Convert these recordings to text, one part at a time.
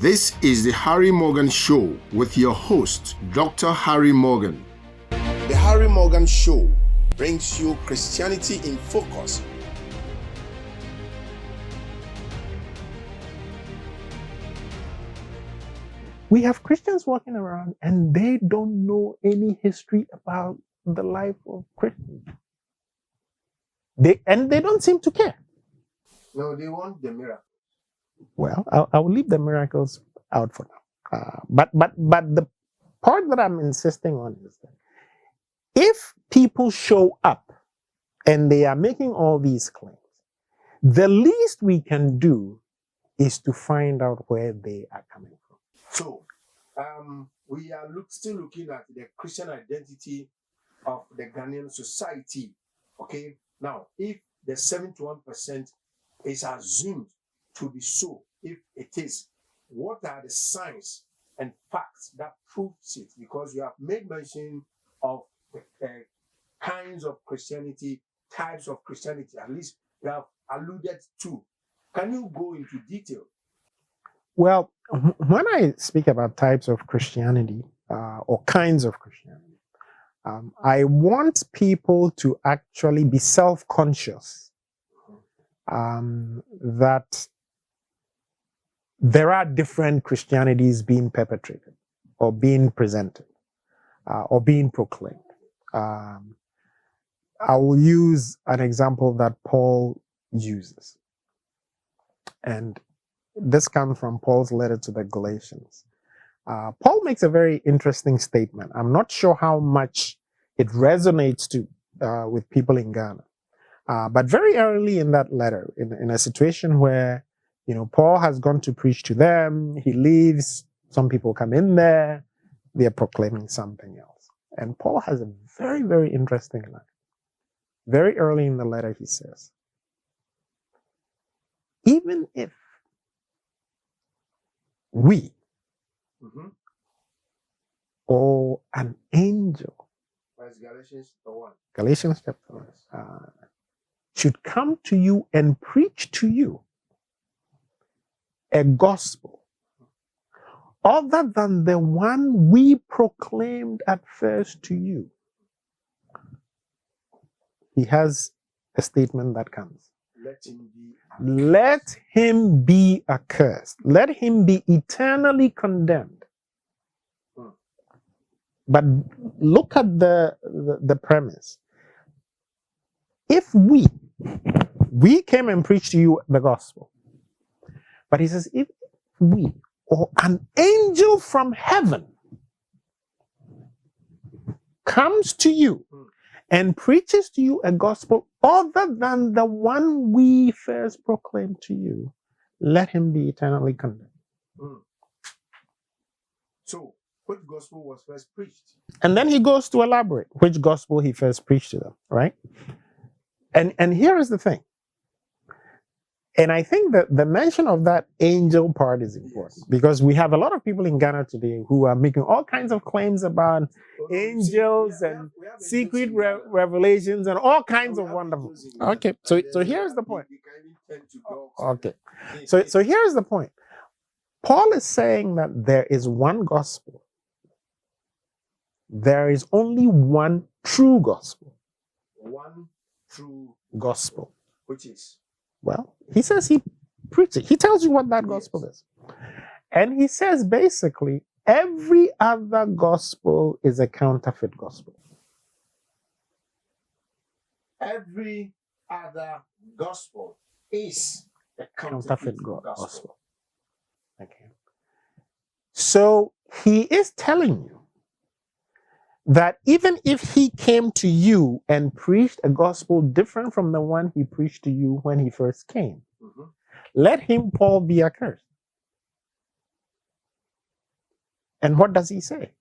This is the Harry Morgan Show with your host, Dr. Harry Morgan. The Harry Morgan Show brings you Christianity in focus. We have Christians walking around and they don't know any history about the life of Christians. They don't seem to care. No, they want the miracle. Well, I'll leave the miracles out for now. But the part that I'm insisting on is that if people show up and they are making all these claims, the least we can do is to find out where they are coming from. So, we are still looking at the Christian identity of the Ghanaian society. Okay, now if the 71% is assumed to be so, if it is, what are the signs and facts that proves it? Because you have made mention of kinds of Christianity, types of Christianity, at least you have alluded to. Can you go into detail? Well, when I speak about types of Christianity or kinds of Christianity, I want people to actually be self-conscious that there are different Christianities being perpetrated or being presented or being proclaimed. I will use an example that Paul uses. And this comes from Paul's letter to the Galatians. Paul makes a very interesting statement. I'm not sure how much it resonates with people in Ghana. But very early in that letter, in a situation where, Paul has gone to preach to them, he leaves, some people come in there, they're proclaiming something else. And Paul has a very, very interesting line. Very early in the letter, he says, even if we or an angel, Galatians chapter 1, should come to you and preach to you a gospel other than the one we proclaimed at first to you. He has a statement that comes. Let him be accursed. Let him be eternally condemned. But look at the premise. If we came and preached to you the gospel, but he says, if we or an angel from heaven comes to you and preaches to you a gospel other than the one we first proclaimed to you, let him be eternally condemned. So, which gospel was first preached? And then he goes to elaborate which gospel he first preached to them, right? And here is the thing. And I think that the mention of that angel part is important because we have a lot of people in Ghana today who are making all kinds of claims about angels and secret revelations and all kinds of wonderful. Okay, so here's the point. Okay, so here's the point. Paul is saying that there is one gospel. There is only one true gospel. One true gospel. Which is? Well, he says he preaches. He tells you what that gospel is. And he says basically every other gospel is a counterfeit gospel. Every other gospel is a counterfeit gospel. Okay. So he is telling you that even if he came to you and preached a gospel different from the one he preached to you when he first came, let him, Paul, be accursed. And what does he say?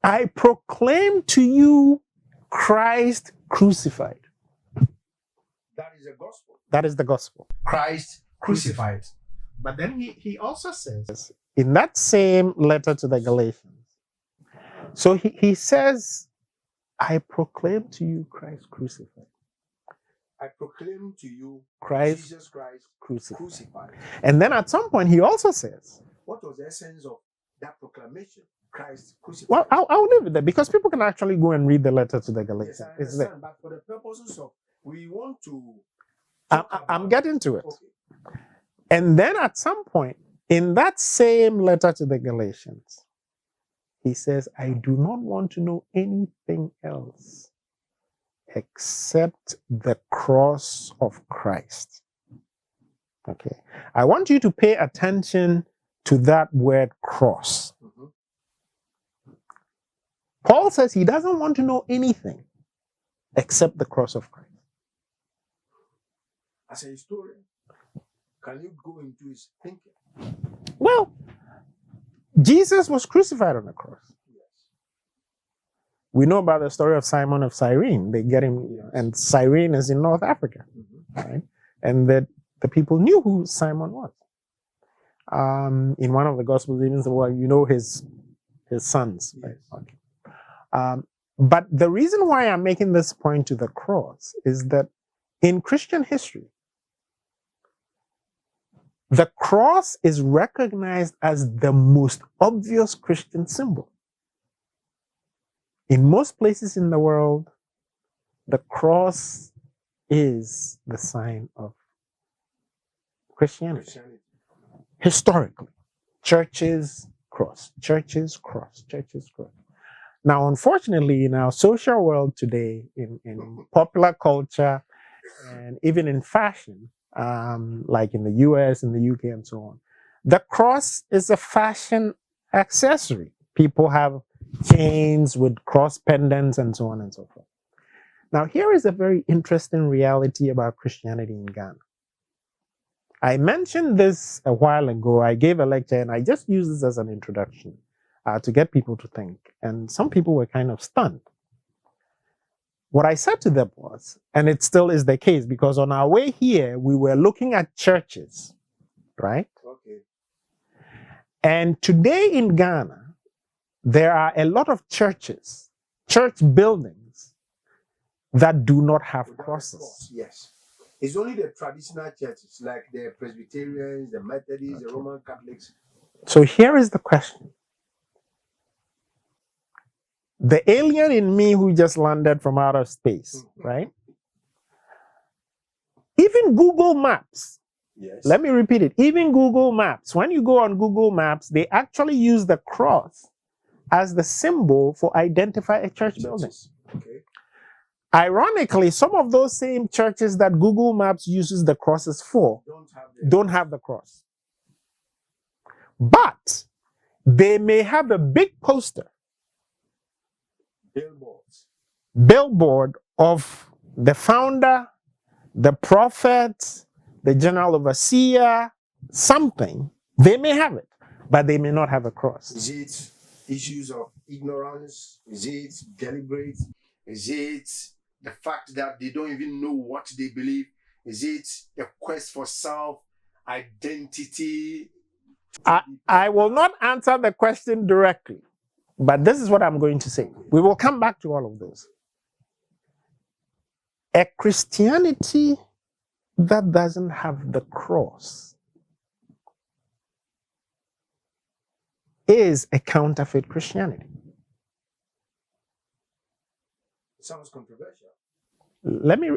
I proclaim to you Christ crucified. That is the gospel. That is the gospel. Christ crucified. But then he also says, in that same letter to the Galatians, so he says, I proclaim to you Christ crucified. I proclaim to you Jesus Christ crucified. crucified. And then at some point he also says, what was the essence of that proclamation? Christ crucified. Well, I'll leave it there because people can actually go and read the letter to the Galatians. Yes, I It's there. understand, but for the purposes of, we want to I'm getting to it. Okay. And then at some point in that same letter to the Galatians, he says, I do not want to know anything else except the cross of Christ. Okay. I want you to pay attention to that word cross. Mhm. Paul says he doesn't want to know anything except the cross of Christ. As a historian, can you go into his thinking? Well, Jesus was crucified on the cross. Yes. We know about the story of Simon of Cyrene. They get him, and Cyrene is in North Africa, right? And that the people knew who Simon was. In one of the Gospels, even said, well, you know his sons, right? Yes. Okay. But the reason why I'm making this point to the cross is that in Christian history, the cross is recognized as the most obvious Christian symbol. In most places in the world, the cross is the sign of Christianity. Historically, churches cross, churches cross, churches cross. Now, unfortunately, in our social world today, in popular culture, and even in fashion, like in the US, in the UK, and so on, the cross is a fashion accessory. People have chains with cross pendants and so on and so forth. Now, here is a very interesting reality about Christianity in Ghana. I mentioned this a while ago. I gave a lecture and I just used this as an introduction to get people to think. And some people were kind of stunned. What I said to them was, and it still is the case, because on our way here, we were looking at churches, right? Okay. And today in Ghana, there are a lot of churches, church buildings, that do not have Without a crosses. cross, yes. It's only the traditional churches, like the Presbyterians, the Methodists, the Roman Catholics. So here is the question. The alien in me who just landed from outer space, right? Even Google Maps, Yes. let me repeat it. Even Google Maps, when you go on Google Maps, they actually use the cross as the symbol for identify a church building. Okay. Ironically, some of those same churches that Google Maps uses the crosses for don't have the cross. But they may have a big poster, billboard of the founder, the prophet, the general overseer, something. They may have it, but they may not have a cross. Is it issues of ignorance? Is it deliberate? Is it the fact that they don't even know what they believe? Is it the quest for self-identity? I will not answer the question directly, but this is what I'm going to say. We will come back to all of those. A Christianity that doesn't have the cross is a counterfeit Christianity. Sounds controversial.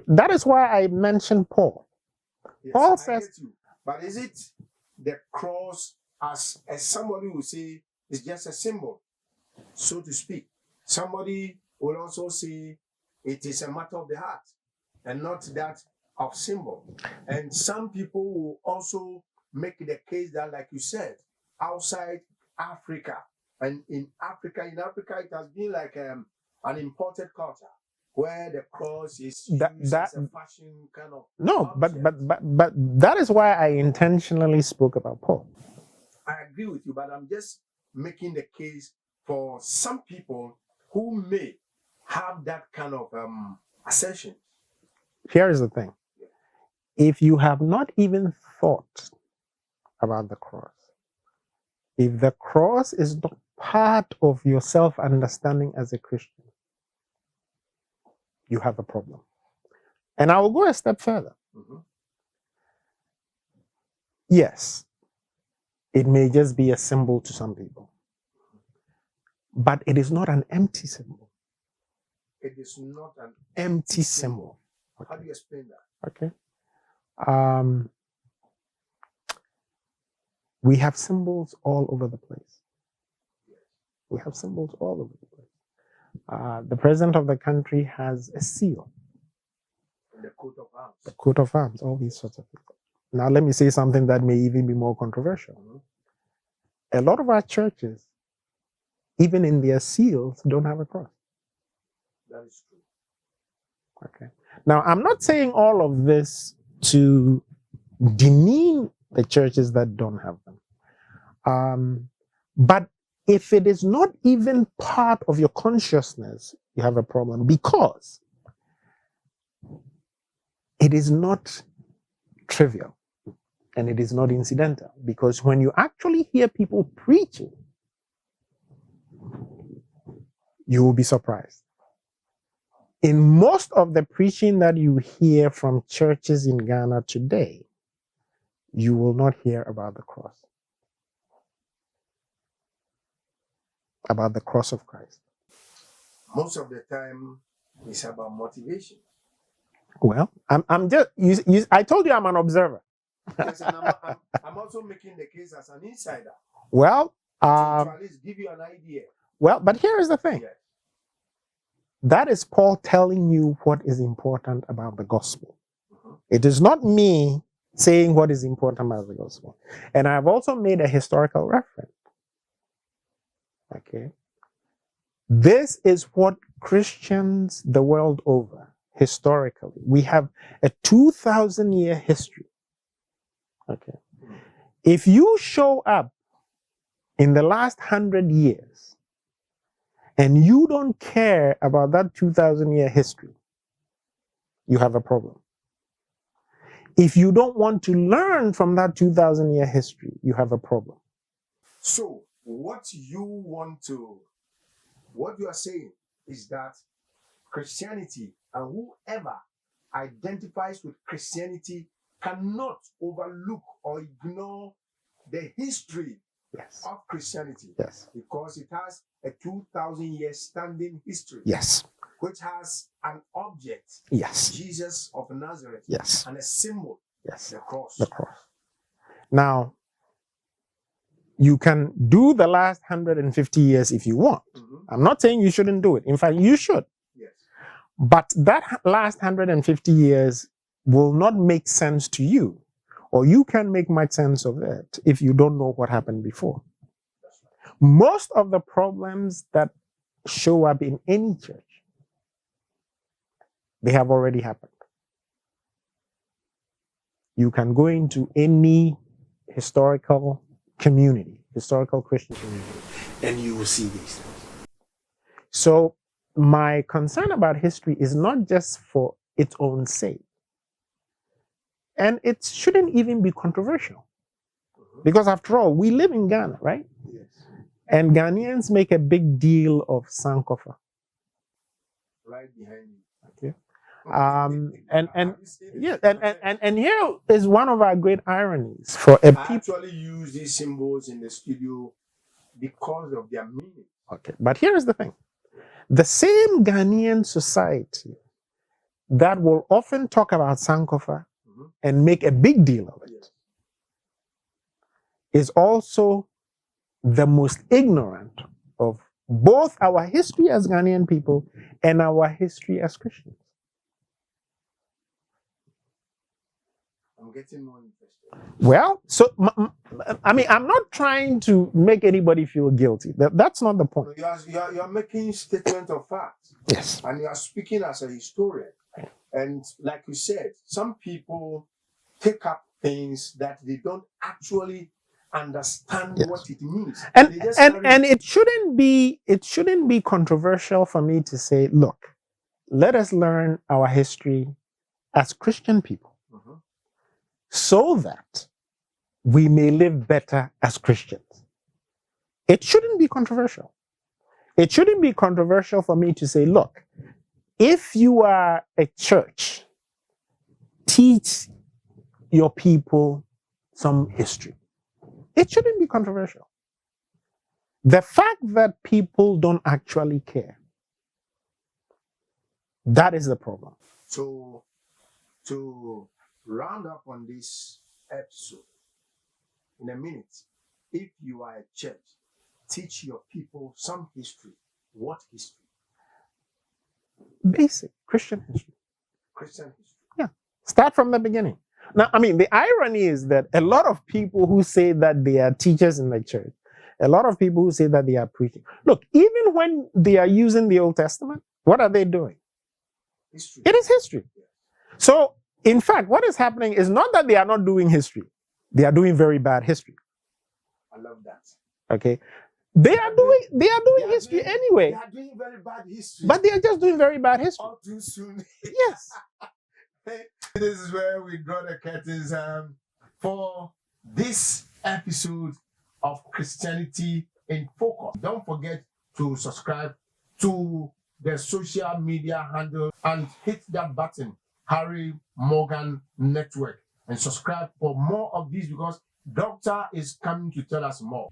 That is why I mentioned Paul. Yes, Paul says, but is it the cross as somebody will say is just a symbol, so to speak? Somebody will also say it is a matter of the heart and not that of symbol. And some people will also make the case that, like you said, outside Africa and in Africa it has been like an imported culture where the cross is used as a fashion kind of. No, but that is why I intentionally spoke about Paul. I agree with you, but I'm just making the case for some people who may have that kind of assertion. Here is the thing. If you have not even thought about the cross, if the cross is not part of your self-understanding as a Christian, you have a problem. And I will go a step further. Mm-hmm. Yes, It may just be a symbol to some people. But it is not an empty symbol. It is not an Empty symbol. How do you explain that? Okay. We have symbols all over the place. We have symbols all over the place. The president of the country has a seal. The coat of arms. The coat of arms, all these sorts of things. Now, let me say something that may even be more controversial. A lot of our churches, even in their seals, don't have a cross. That is true. Okay. Now, I'm not saying all of this to demean the churches that don't have them. But if it is not even part of your consciousness, you have a problem, because it is not trivial and it is not incidental. Because when you actually hear people preaching, you will be surprised. In most of the preaching that you hear from churches in Ghana today, you will not hear about the cross. About the cross of Christ. Most of the time, it's about motivation. Well, I'm just, I told you I'm an observer. Yes, and I'm also making the case as an insider. Well, to at least give you an idea. Well, but here is the thing. Yes. That is Paul telling you what is important about the gospel. It is not me saying what is important about the gospel. And I've also made a historical reference. Okay. This is what Christians the world over, historically, we have a 2,000-year history. Okay. If you show up in the last 100 years and you don't care about that 2,000-year history, you have a problem. If you don't want to learn from that 2,000-year history, you have a problem. So, what you are saying is that Christianity and whoever identifies with Christianity cannot overlook or ignore the history of Christianity. Yes. Because it has a 2,000-year standing history. Yes. Which has an object. Yes. Jesus of Nazareth. Yes. And a symbol. Yes. The cross. The cross. Now, you can do the last 150 years if you want. I'm not saying you shouldn't do it. In fact, you should. Yes. But that last 150 years will not make sense to you, or you can make much sense of it if you don't know what happened before. Most of the problems that show up in any church, they have already happened. You can go into any historical community, historical Christian community, and you will see these things. So my concern about history is not just for its own sake. And it shouldn't even be controversial. Because after all, we live in Ghana, right? Yes. And Ghanaians make a big deal of Sankofa. Right behind you. Okay. And here is one of our great ironies for a people. I actually use these symbols in the studio because of their meaning. Okay, but here is the thing. The same Ghanaian society that will often talk about Sankofa and make a big deal of it is also the most ignorant of both our history as Ghanaian people and our history as Christians. I'm getting more interested. Well, so, I mean, I'm not trying to make anybody feel guilty. That's not the point. You're making statement of fact. Yes. And you are speaking as a historian. And like you said, some people take up things that they don't actually understand what it means. And it shouldn't be controversial for me to say, look, let us learn our history as Christian people so that we may live better as Christians. It shouldn't be controversial. It shouldn't be controversial for me to say, look, if you are a church, teach your people some history. It shouldn't be controversial. The fact that people don't actually care, that is the problem. So, to round up on this episode, in a minute, if you are a church, teach your people some history. What history? Basic Christian history. Christian history. Start from the beginning. Now, I mean, the irony is that a lot of people who say that they are teachers in the church, a lot of people who say that they are preaching. Look, even when they are using the Old Testament, what are they doing? History. It is history. So, in fact, what is happening is not that they are not doing history. They are doing very bad history. I love that. Okay? They are doing history anyway. They are doing very bad history. But they are just doing very bad history. All too soon. Yes. This is where we draw the curtains for this episode of Christianity in Focus. Don't forget to subscribe to the social media handle and hit that button, Harry Morgan Network, and subscribe for more of these because Doctor is coming to tell us more.